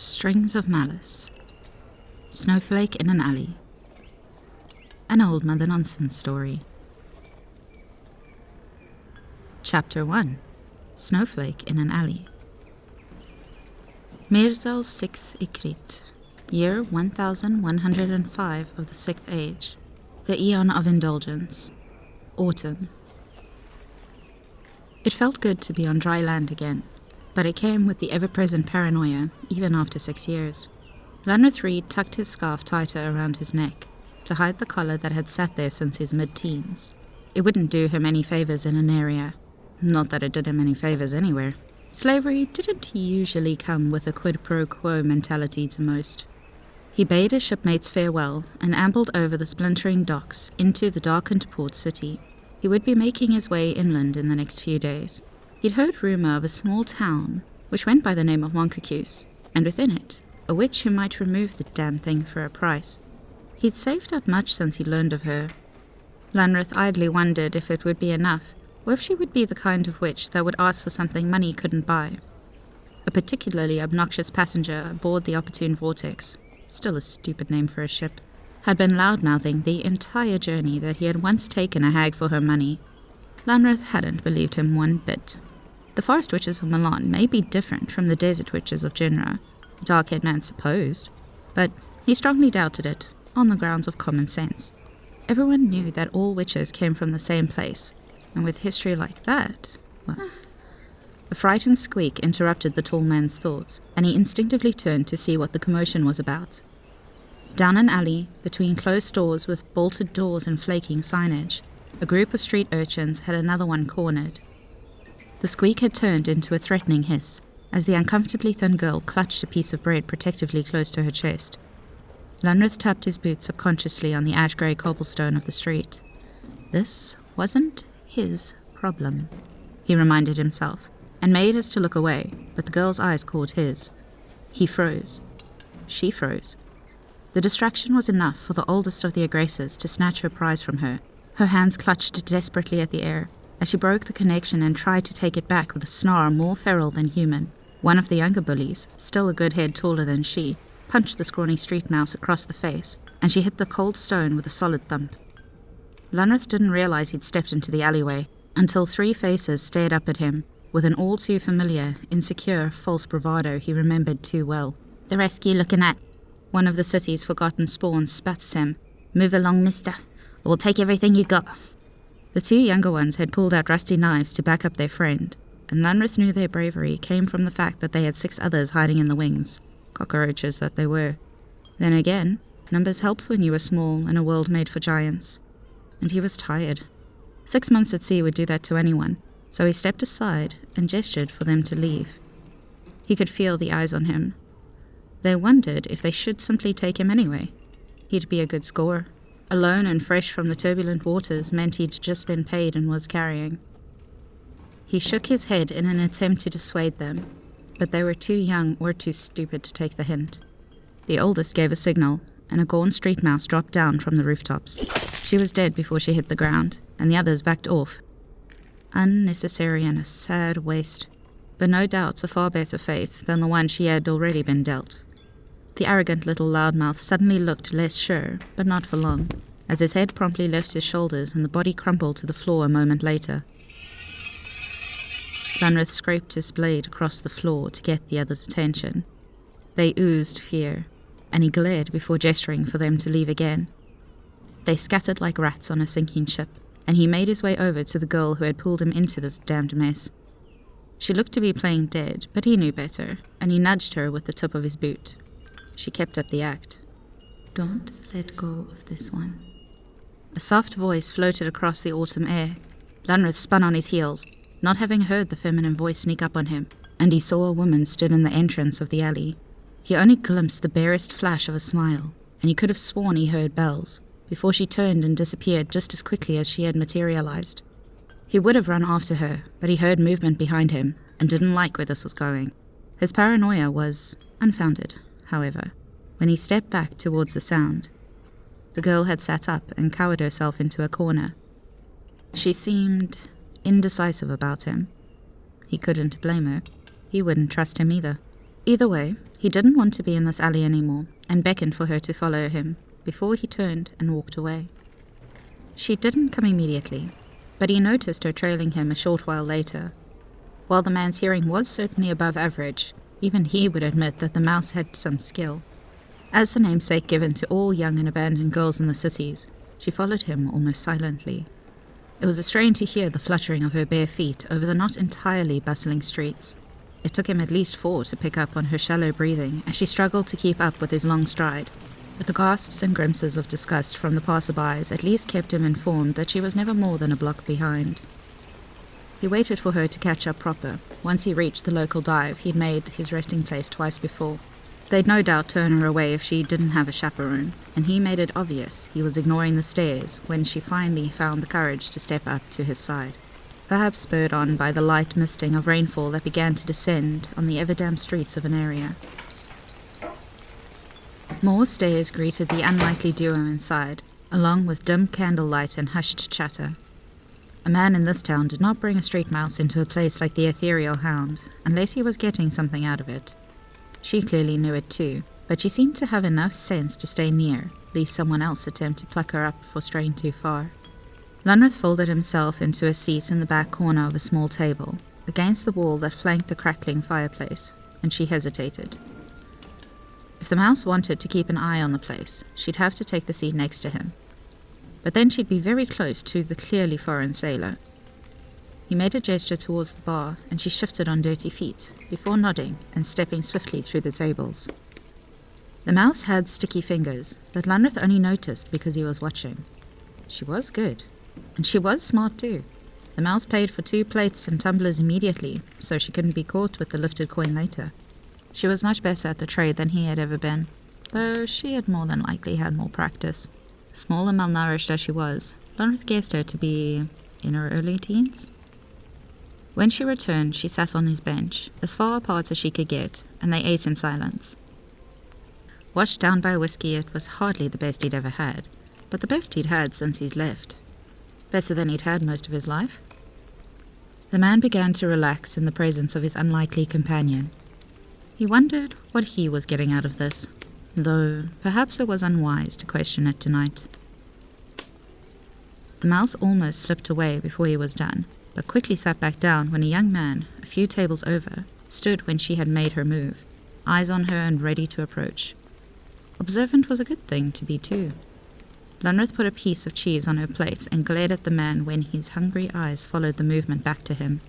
Strings of Malice. Snowflake in an Alley. An Old Mother Nonsense Story. Chapter 1. Snowflake in an Alley. Myrdal's 6th Ikrit, year 1105 of the 6th Age, the Aeon of Indulgence, Autumn. It felt good to be on dry land again, but it came with the ever-present paranoia, even after 6 years. Lunreth Reade tucked his scarf tighter around his neck, to hide the collar that had sat there since his mid-teens. It wouldn't do him any favours in Anaria. Not that it did him any favours anywhere. Slavery didn't usually come with a quid pro quo mentality to most. He bade his shipmates farewell and ambled over the splintering docks into the darkened port city. He would be making his way inland in the next few days. He'd heard rumour of a small town, which went by the name of Monkacuse, and within it, a witch who might remove the damn thing for a price. He'd saved up much since he learned of her. Lunreth idly wondered if it would be enough, or if she would be the kind of witch that would ask for something money couldn't buy. A particularly obnoxious passenger aboard the Opportune Vortex, still a stupid name for a ship, had been loudmouthing the entire journey that he had once taken a hag for her money. Lunreth hadn't believed him one bit. The forest witches of Milan may be different from the desert witches of Genra, the dark-haired man supposed, but he strongly doubted it, on the grounds of common sense. Everyone knew that all witches came from the same place, and with history like that, well... A frightened squeak interrupted the tall man's thoughts, and he instinctively turned to see what the commotion was about. Down an alley, between closed stores with bolted doors and flaking signage, a group of street urchins had another one cornered. The squeak had turned into a threatening hiss, as the uncomfortably thin girl clutched a piece of bread protectively close to her chest. Lunreth tapped his boot subconsciously on the ash-grey cobblestone of the street. This wasn't his problem, he reminded himself, and made as to look away, but the girl's eyes caught his. He froze. She froze. The distraction was enough for the oldest of the aggressors to snatch her prize from her. Her hands clutched desperately at the air, as she broke the connection and tried to take it back with a snarl more feral than human. One of the younger bullies, still a good head taller than she, punched the scrawny street mouse across the face, and she hit the cold stone with a solid thump. Lunreth didn't realize he'd stepped into the alleyway, until 3 faces stared up at him, with an all-too-familiar, insecure, false bravado he remembered too well. "The rest you looking at?" One of the city's forgotten spawns spat at him. "Move along, mister, or we'll take everything you got." The 2 younger ones had pulled out rusty knives to back up their friend, and Lunreth knew their bravery came from the fact that they had 6 others hiding in the wings, cockroaches that they were. Then again, numbers helps when you are small in a world made for giants. And he was tired. 6 months at sea would do that to anyone, so he stepped aside and gestured for them to leave. He could feel the eyes on him. They wondered if they should simply take him anyway. He'd be a good score. Alone and fresh from the turbulent waters meant he'd just been paid and was carrying. He shook his head in an attempt to dissuade them, but they were too young or too stupid to take the hint. The oldest gave a signal, and a gaunt street mouse dropped down from the rooftops. She was dead before she hit the ground, and the others backed off. Unnecessary and a sad waste, but no doubt a far better fate than the one she had already been dealt. The arrogant little loudmouth suddenly looked less sure, but not for long, as his head promptly left his shoulders and the body crumpled to the floor a moment later. Lunreth scraped his blade across the floor to get the others' attention. They oozed fear, and he glared before gesturing for them to leave again. They scattered like rats on a sinking ship, and he made his way over to the girl who had pulled him into this damned mess. She looked to be playing dead, but he knew better, and he nudged her with the tip of his boot. She kept up the act. "Don't let go of this one." A soft voice floated across the autumn air. Lunreth spun on his heels, not having heard the feminine voice sneak up on him, and he saw a woman stood in the entrance of the alley. He only glimpsed the barest flash of a smile, and he could have sworn he heard bells, before she turned and disappeared just as quickly as she had materialized. He would have run after her, but he heard movement behind him, and didn't like where this was going. His paranoia was unfounded, however, when he stepped back towards the sound. The girl had sat up and cowered herself into a corner. She seemed indecisive about him. He couldn't blame her. He wouldn't trust him either. Either way, he didn't want to be in this alley anymore, and beckoned for her to follow him, before he turned and walked away. She didn't come immediately, but he noticed her trailing him a short while later. While the man's hearing was certainly above average, even he would admit that the mouse had some skill. As the namesake given to all young and abandoned girls in the cities, she followed him almost silently. It was a strain to hear the fluttering of her bare feet over the not entirely bustling streets. It took him at least 4 to pick up on her shallow breathing as she struggled to keep up with his long stride, but the gasps and grimaces of disgust from the passerbys at least kept him informed that she was never more than a block behind. He waited for her to catch up proper. Once he reached the local dive he'd made his resting place twice before. They'd no doubt turn her away if she didn't have a chaperone, and he made it obvious he was ignoring the stares when she finally found the courage to step up to his side. Perhaps spurred on by the light misting of rainfall that began to descend on the ever-damp streets of Anaria. More stares greeted the unlikely duo inside, along with dim candlelight and hushed chatter. A man in this town did not bring a street mouse into a place like the ethereal hound, unless he was getting something out of it. She clearly knew it too, but she seemed to have enough sense to stay near, lest someone else attempt to pluck her up for straying too far. Lunreth folded himself into a seat in the back corner of a small table, against the wall that flanked the crackling fireplace, and she hesitated. If the mouse wanted to keep an eye on the place, she'd have to take the seat next to him. But then she'd be very close to the clearly foreign sailor. He made a gesture towards the bar, and she shifted on dirty feet, before nodding and stepping swiftly through the tables. The mouse had sticky fingers, but Lunreth only noticed because he was watching. She was good. And she was smart too. The mouse paid for 2 plates and tumblers immediately, so she couldn't be caught with the lifted coin later. She was much better at the trade than he had ever been, though she had more than likely had more practice. Small and malnourished as she was, Lunreth guessed her to be in her early teens. When she returned, she sat on his bench, as far apart as she could get, and they ate in silence. Washed down by whiskey, it was hardly the best he'd ever had, but the best he'd had since he'd left. Better than he'd had most of his life. The man began to relax in the presence of his unlikely companion. He wondered what he was getting out of this, though perhaps it was unwise to question it tonight. The mouse almost slipped away before he was done, but quickly sat back down when a young man, a few tables over, stood when she had made her move, eyes on her and ready to approach. Observant was a good thing to be too. Lunreth put a piece of cheese on her plate and glared at the man when his hungry eyes followed the movement back to him.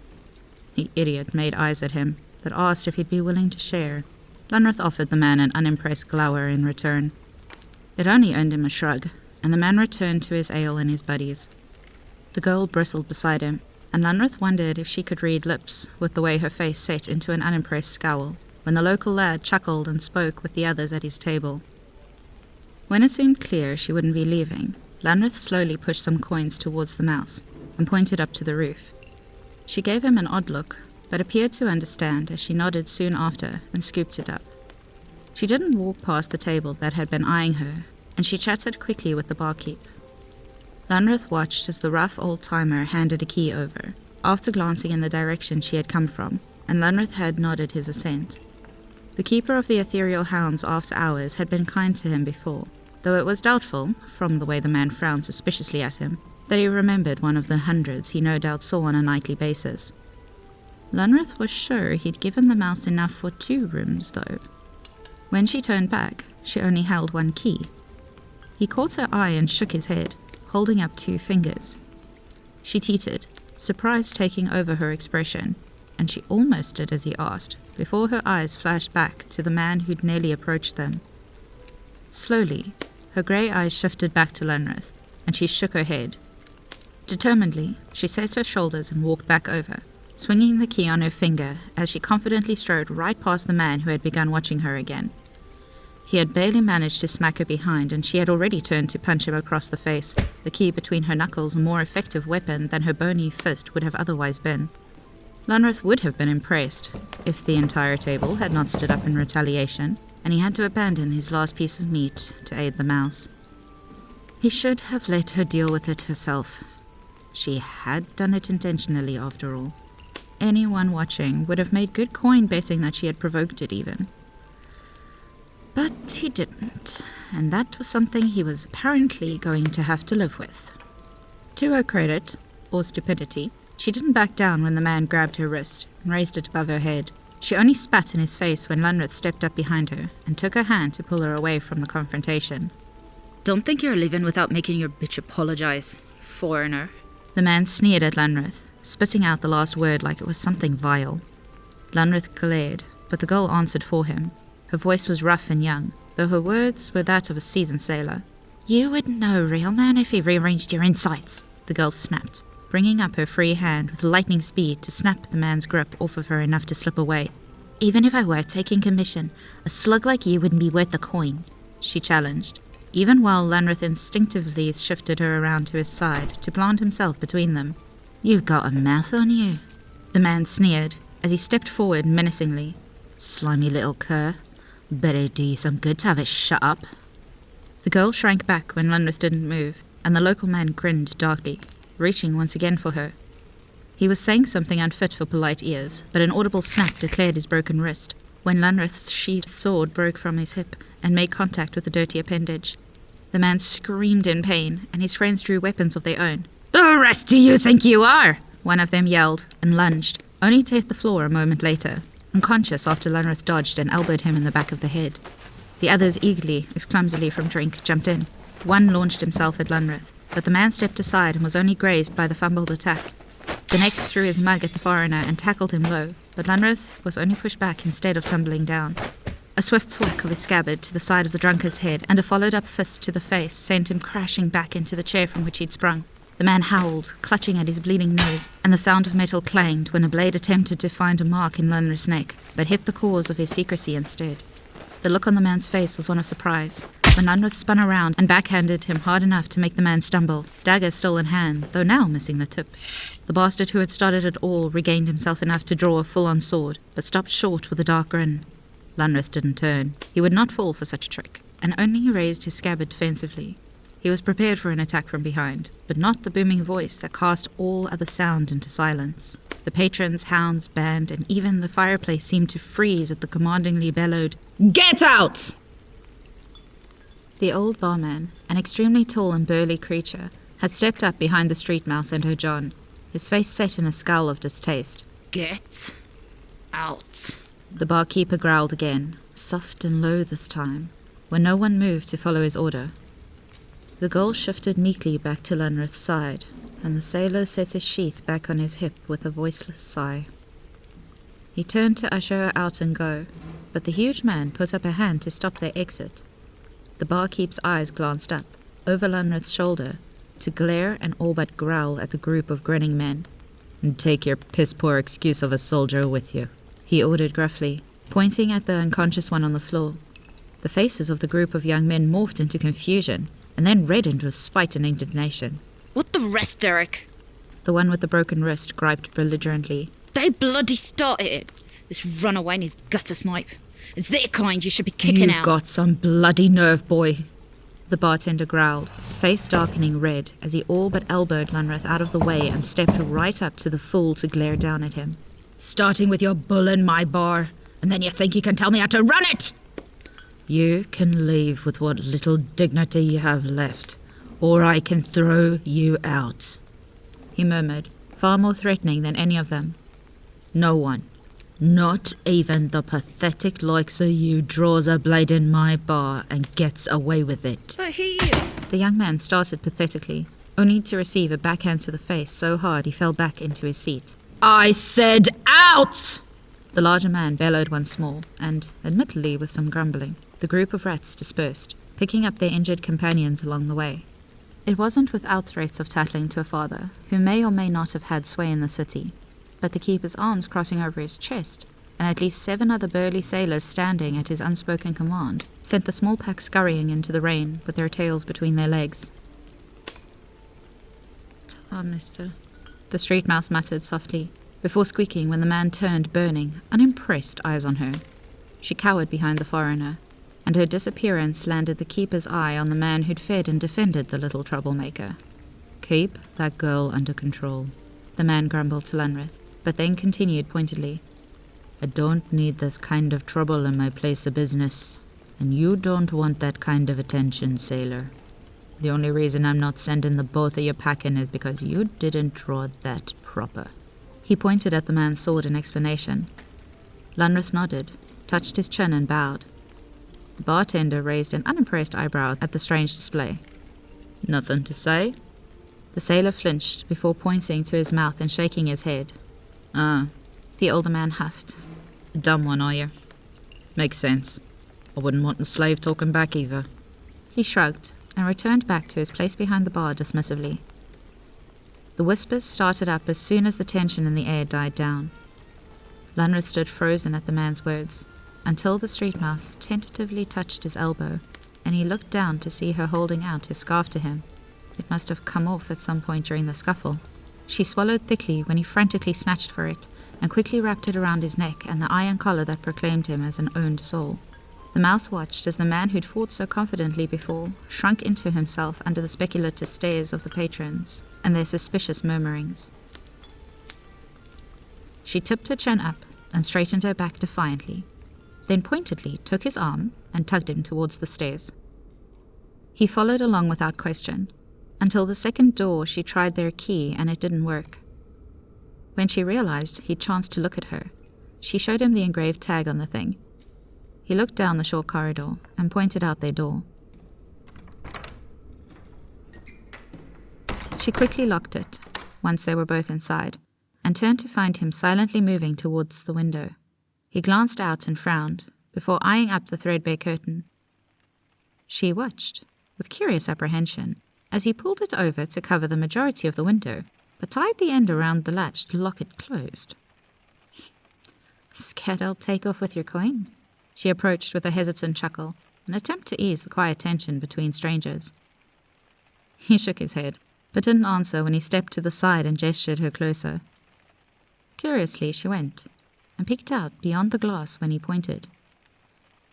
The idiot made eyes at him, but asked if he'd be willing to share. Lunreth offered the man an unimpressed glower in return. It only earned him a shrug, and the man returned to his ale and his buddies. The girl bristled beside him, and Lunreth wondered if she could read lips with the way her face set into an unimpressed scowl, when the local lad chuckled and spoke with the others at his table. When it seemed clear she wouldn't be leaving, Lunreth slowly pushed some coins towards the mouse and pointed up to the roof. She gave him an odd look, but appeared to understand as she nodded soon after and scooped it up. She didn't walk past the table that had been eyeing her, and she chatted quickly with the barkeep. Lunreth watched as the rough old-timer handed a key over, after glancing in the direction she had come from, and Lunreth had nodded his assent. The keeper of the ethereal hounds after hours had been kind to him before, though it was doubtful, from the way the man frowned suspiciously at him, that he remembered one of the hundreds he no doubt saw on a nightly basis. Lunreth was sure he'd given the mouse enough for 2 rooms, though. When she turned back, she only held 1 key. He caught her eye and shook his head, holding up 2 fingers. She teetered, surprise taking over her expression, and she almost did as he asked, before her eyes flashed back to the man who'd nearly approached them. Slowly, her grey eyes shifted back to Lunreth, and she shook her head. Determinedly, she set her shoulders and walked back over, swinging the key on her finger as she confidently strode right past the man who had begun watching her again. He had barely managed to smack her behind, and she had already turned to punch him across the face, the key between her knuckles a more effective weapon than her bony fist would have otherwise been. Lunreth would have been impressed if the entire table had not stood up in retaliation, and he had to abandon his last piece of meat to aid the mouse. He should have let her deal with it herself. She had done it intentionally, after all. Anyone watching would have made good coin betting that she had provoked it even. But he didn't, and that was something he was apparently going to have to live with. To her credit, or stupidity, she didn't back down when the man grabbed her wrist and raised it above her head. She only spat in his face when Lunreth stepped up behind her and took her hand to pull her away from the confrontation. Don't think you're leaving without making your bitch apologize, foreigner. The man sneered at Lunreth, spitting out the last word like it was something vile. Lunreth glared, but the girl answered for him. Her voice was rough and young, though her words were that of a seasoned sailor. "You would know, real man, if he rearranged your insides," the girl snapped, bringing up her free hand with lightning speed to snap the man's grip off of her enough to slip away. "Even if I were taking commission, a slug like you wouldn't be worth the coin," she challenged, even while Lunreth instinctively shifted her around to his side to plant himself between them. "You've got a mouth on you," the man sneered as he stepped forward menacingly. "Slimy little cur. Better do you some good to have it shut up." The girl shrank back when Lunreth didn't move, and the local man grinned darkly, reaching once again for her. He was saying something unfit for polite ears, but an audible snap declared his broken wrist, when Lunreth's sheathed sword broke from his hip and made contact with the dirty appendage. The man screamed in pain, and his friends drew weapons of their own. "The rest do you think you are?" one of them yelled, and lunged, only to hit the floor a moment later, unconscious after Lunreth dodged and elbowed him in the back of the head. The others eagerly, if clumsily from drink, jumped in. One launched himself at Lunreth, but the man stepped aside and was only grazed by the fumbled attack. The next threw his mug at the foreigner and tackled him low, but Lunreth was only pushed back instead of tumbling down. A swift thwack of his scabbard to the side of the drunkard's head and a followed-up fist to the face sent him crashing back into the chair from which he'd sprung. The man howled, clutching at his bleeding nose, and the sound of metal clanged when a blade attempted to find a mark in Lunreth's neck, but hit the cause of his secrecy instead. The look on the man's face was one of surprise, when Lunreth spun around and backhanded him hard enough to make the man stumble, dagger still in hand, though now missing the tip. The bastard who had started it all regained himself enough to draw a full-on sword, but stopped short with a dark grin. Lunreth didn't turn. He would not fall for such a trick, and only raised his scabbard defensively. He was prepared for an attack from behind, but not the booming voice that cast all other sound into silence. The patrons, hounds, band, and even the fireplace seemed to freeze at the commandingly bellowed, "Get out!" The old barman, an extremely tall and burly creature, had stepped up behind the street mouse and her John, his face set in a scowl of distaste. "Get out." The barkeeper growled again, soft and low this time, when no one moved to follow his order. The girl shifted meekly back to Lunreth's side, and the sailor set his sheath back on his hip with a voiceless sigh. He turned to usher her out and go, but the huge man put up a hand to stop their exit. The barkeep's eyes glanced up, over Lunreth's shoulder, to glare and all but growl at the group of grinning men. "And take your piss-poor excuse of a soldier with you," he ordered gruffly, pointing at the unconscious one on the floor. The faces of the group of young men morphed into confusion, and then reddened with spite and indignation. "What the rest, Derek?" The one with the broken wrist griped belligerently. "They bloody started it. This runaway and his gutter snipe. It's their kind you should be kicking out." "You've got some bloody nerve, boy," the bartender growled, face darkening red as he all but elbowed Lunreth out of the way and stepped right up to the fool to glare down at him. "Starting with your bull in my bar, and then you think you can tell me how to run it? You can leave with what little dignity you have left, or I can throw you out," he murmured, far more threatening than any of them. "No one, not even the pathetic likes of you, draws a blade in my bar and gets away with it." "But he..." The young man started pathetically, only to receive a backhand to the face so hard he fell back into his seat. "I said out!" The larger man bellowed once more, and, admittedly with some grumbling, the group of rats dispersed, picking up their injured companions along the way. It wasn't without threats of tattling to a father, who may or may not have had sway in the city, but the keeper's arms crossing over his chest, and at least 7 other burly sailors standing at his unspoken command, sent the small pack scurrying into the rain with their tails between their legs. Mister," the street mouse muttered softly, before squeaking when the man turned burning, unimpressed eyes on her. She cowered behind the foreigner, and her disappearance landed the keeper's eye on the man who'd fed and defended the little troublemaker. "Keep that girl under control," the man grumbled to Lunreth. but then continued pointedly. I don't need this kind of trouble in my place of business, and you don't want that kind of attention, sailor. The only reason I'm not sending the both of you packing is because you didn't draw that proper. He pointed at the man's sword in explanation. Lunreth nodded, touched his chin and bowed. The bartender raised an unimpressed eyebrow at the strange display. Nothing to say? The sailor flinched before pointing to his mouth and shaking his head. The older man huffed. A dumb one, are you? Makes sense. I wouldn't want a slave talking back either. He shrugged and returned back to his place behind the bar dismissively. The whispers started up as soon as the tension in the air died down. Lunreth stood frozen at the man's words, until the street mouse tentatively touched his elbow, and he looked down to see her holding out his scarf to him. It must have come off at some point during the scuffle. She swallowed thickly when he frantically snatched for it, and quickly wrapped it around his neck and the iron collar that proclaimed him as an owned soul. The mouse watched as the man who'd fought so confidently before shrunk into himself under the speculative stares of the patrons and their suspicious murmurings. She tipped her chin up and straightened her back defiantly, then pointedly took his arm and tugged him towards the stairs. He followed along without question, until the second door she tried their key and it didn't work. When she realized he'd chanced to look at her, she showed him the engraved tag on the thing. He looked down the short corridor and pointed out their door. She quickly locked it, once they were both inside, and turned to find him silently moving towards the window. He glanced out and frowned, before eyeing up the threadbare curtain. She watched, with curious apprehension, as he pulled it over to cover the majority of the window, but tied the end around the latch to lock it closed. Scared I'll take off with your coin? She approached with a hesitant chuckle, an attempt to ease the quiet tension between strangers. He shook his head, but didn't answer when he stepped to the side and gestured her closer. Curiously, she went, and peeked out beyond the glass when he pointed.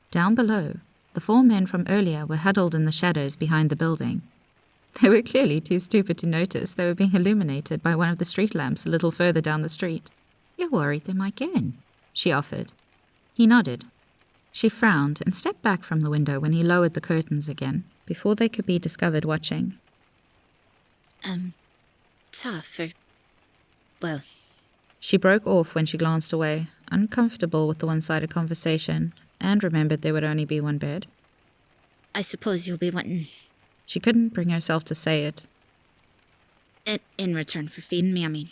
Down below, the 4 men from earlier were huddled in the shadows behind the building. They were clearly too stupid to notice they were being illuminated by one of the street lamps a little further down the street. You're worried they might get in, she offered. He nodded. She frowned and stepped back from the window when he lowered the curtains again, before they could be discovered watching. Tough, or... well... She broke off when she glanced away, uncomfortable with the one-sided conversation, and remembered there would only be one bed. I suppose you'll be wanting... She couldn't bring herself to say it. In return for feeding me, I mean.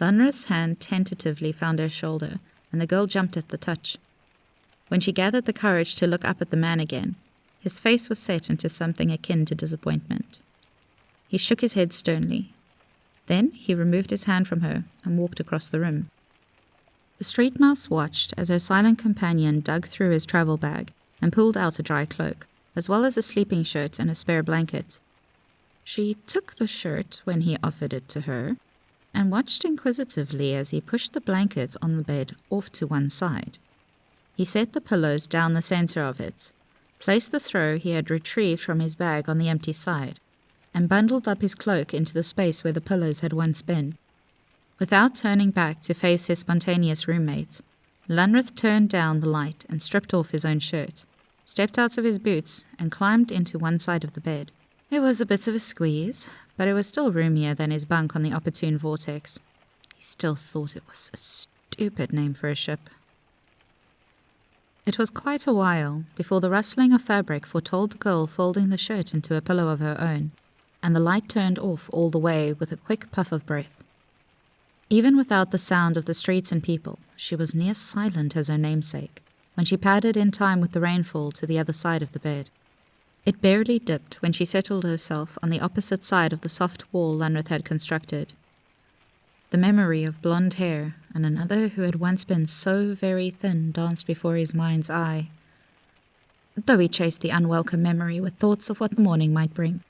Lunreth's hand tentatively found her shoulder, and the girl jumped at the touch. When she gathered the courage to look up at the man again, his face was set into something akin to disappointment. He shook his head sternly. Then he removed his hand from her and walked across the room. The street mouse watched as her silent companion dug through his travel bag and pulled out a dry cloak, as well as a sleeping shirt and a spare blanket. She took the shirt when he offered it to her, and watched inquisitively as he pushed the blanket on the bed off to one side. He set the pillows down the center of it, placed the throw he had retrieved from his bag on the empty side, and bundled up his cloak into the space where the pillows had once been. Without turning back to face his spontaneous roommate, Lunreth turned down the light and stripped off his own shirt, stepped out of his boots, and climbed into one side of the bed. It was a bit of a squeeze, but it was still roomier than his bunk on the Opportune Vortex. He still thought it was a stupid name for a ship. It was quite a while before the rustling of fabric foretold the girl folding the shirt into a pillow of her own, and the light turned off all the way with a quick puff of breath. Even without the sound of the streets and people, she was near silent as her namesake, when she padded in time with the rainfall to the other side of the bed. It barely dipped when she settled herself on the opposite side of the soft wall Lunreth had constructed. The memory of blonde hair and another who had once been so very thin danced before his mind's eye, though he chased the unwelcome memory with thoughts of what the morning might bring.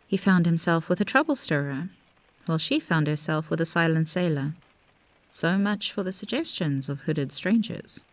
He found himself with a trouble stirrer, while she found herself with a silent sailor. So much for the suggestions of hooded strangers.